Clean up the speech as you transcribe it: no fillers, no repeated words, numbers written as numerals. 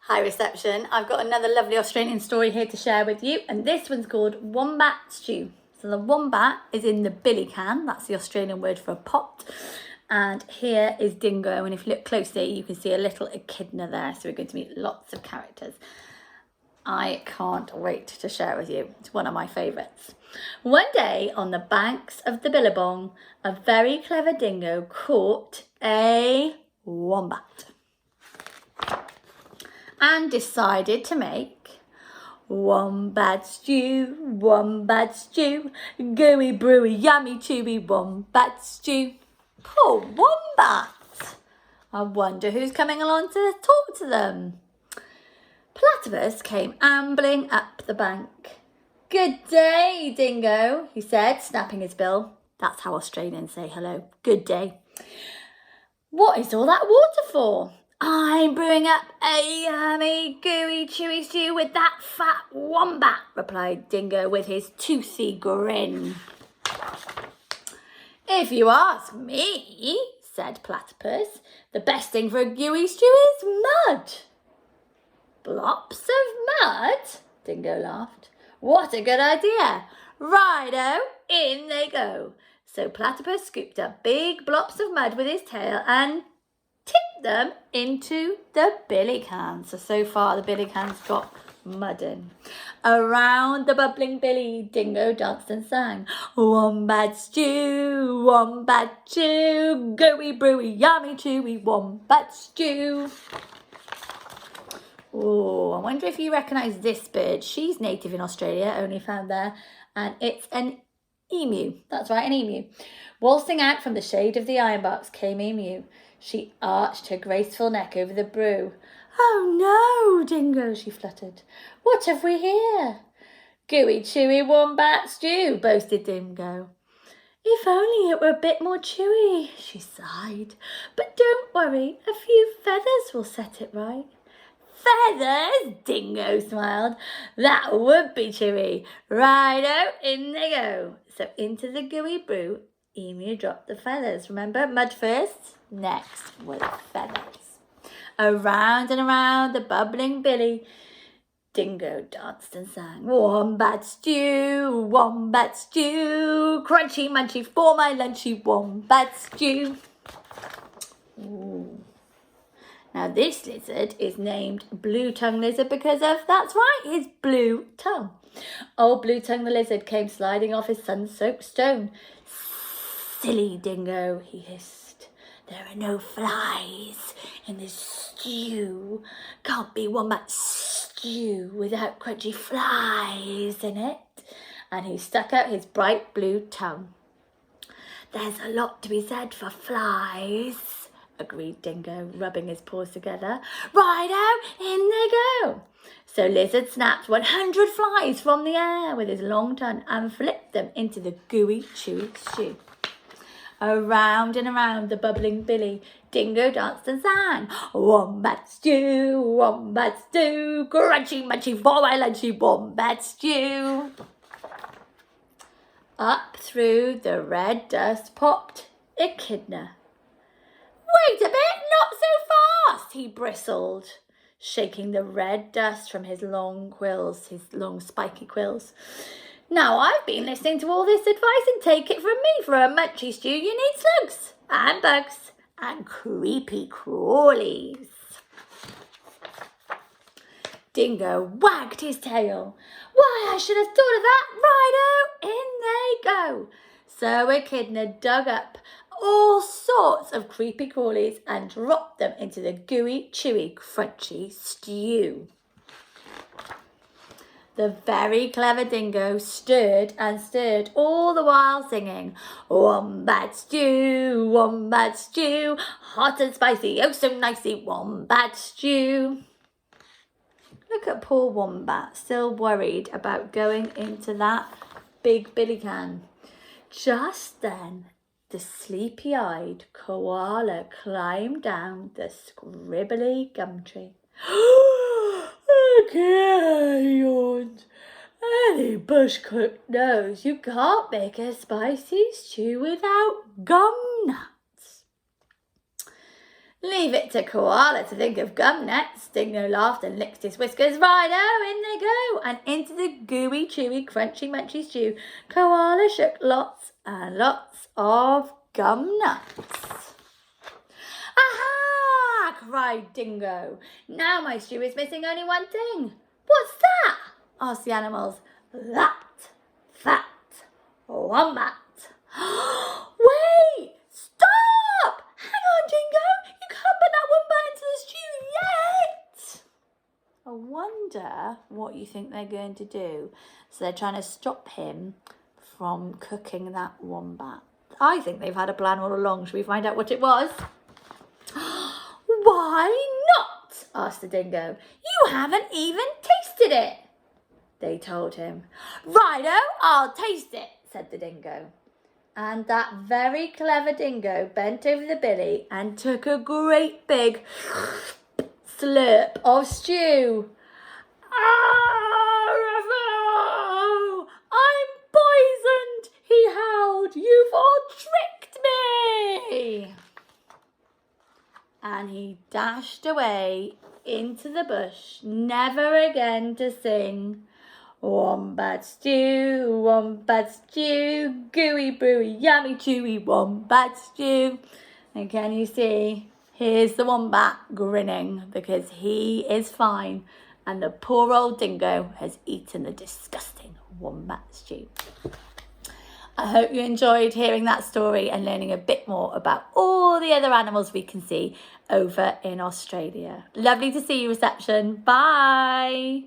Hi reception, I've got another lovely Australian story here to share with you, and this one's called Wombat Stew. So the wombat is in the billy can, that's the Australian word for a pot, and here is Dingo, and if you look closely you can see a little echidna there, so we're going to meet lots of characters. I can't wait to share it with you, it's one of my favourites. One day on the banks of the Billabong, a very clever dingo caught a wombat and decided to make wombat stew, gooey, brewy, yummy, chewy wombat stew. Poor wombat! I wonder who's coming along to talk to them. Platypus came ambling up the bank. Good day, Dingo, he said, snapping his bill. That's how Australians say hello. Good day. What is all that water for? I'm brewing up a yummy, gooey, chewy stew with that fat wombat, replied Dingo with his toothy grin. If you ask me, said Platypus, the best thing for a gooey stew is mud. Blops of mud? Dingo laughed. What a good idea. Righto, in they go. So Platypus scooped up big blops of mud with his tail and tipped them into the billy can. So far the billy can's got mud in. Around the bubbling billy, Dingo danced and sang. Wombat stew, gooey, brewy, yummy, chewy, wombat stew. Oh, I wonder if you recognise this bird. She's native in Australia, only found there, and it's an emu. That's right, an emu. Waltzing out from the shade of the ironbarks came Emu. She arched her graceful neck over the brew. Oh no, Dingo, she fluttered. What have we here? Gooey, chewy wombat stew, boasted Dingo. If only it were a bit more chewy, she sighed. But don't worry, a few feathers will set it right. Feathers? Dingo smiled. That would be chewy. Righto, in they go. So into the gooey brew, Emu dropped the feathers. Remember, mud first, next was feathers. Around and around the bubbling billy, Dingo danced and sang. Wombat stew, crunchy munchy for my lunchy wombat stew. Ooh. Now this lizard is named Blue Tongue Lizard because of, that's right, his blue tongue. Old Blue Tongue the lizard came sliding off his sun-soaked stone. Silly Dingo, he hissed. There are no flies in this stew. Can't be wombat stew without crunchy flies in it. And he stuck out his bright blue tongue. There's a lot to be said for flies, agreed Dingo, rubbing his paws together. Righto, in they go. So Lizard snapped 100 flies from the air with his long tongue and flipped them into the gooey, chewy stew. Around and around the bubbling billy, Dingo danced and sang. Wombat stew, crunchy munchy for my lunchy wombat stew. Up through the red dust popped Echidna. Wait a bit, not so fast, he bristled, shaking the red dust from his long quills, his long spiky quills. Now I've been listening to all this advice, and take it from me, for a munchy stew you need slugs and bugs and creepy crawlies. Dingo wagged his tail. Why, I should have thought of that. Righto, in they go. So Echidna dug up all sorts of creepy crawlies and dropped them into the gooey, chewy, crunchy stew. The very clever Dingo stirred and stirred, all the while singing, Wombat stew, hot and spicy, oh so nicey, wombat stew. Look at poor Wombat, still worried about going into that big billy can. Just then, the sleepy-eyed koala climbed down the scribbly gum tree. Okay, he yawned. Any bush cook knows you can't make a spicy stew without gum nuts. Leave it to Koala to think of gum next. Dingo laughed and licked his whiskers. Righto, in they go. And into the gooey, chewy, crunchy, munchy stew, Koala shook lots and lots of gum nuts. Aha! Cried Dingo. Now my stew is missing only one thing. What's that? Asked the animals. That fat wombat. Wait! Stop! Hang on, Dingo. You can't put that wombat into the stew yet. I wonder what you think they're going to do. So they're trying to stop him from cooking that wombat. I think they've had a plan all along. Should we find out what it was? Why not? Asked the Dingo. You haven't even tasted it. They told him. Righto, I'll taste it, said the Dingo. And that very clever Dingo bent over the billy and took a great big slurp of stew. Oh, I'm poisoned, he howled. You've all tricked me. And he dashed away into the bush, never again to sing. Wombat stew, gooey, brewy, yummy, chewy, wombat stew. And can you see, here's the wombat grinning because he is fine and the poor old Dingo has eaten the disgusting wombat stew. I hope you enjoyed hearing that story and learning a bit more about all the other animals we can see over in Australia. Lovely to see you, Reception. Bye.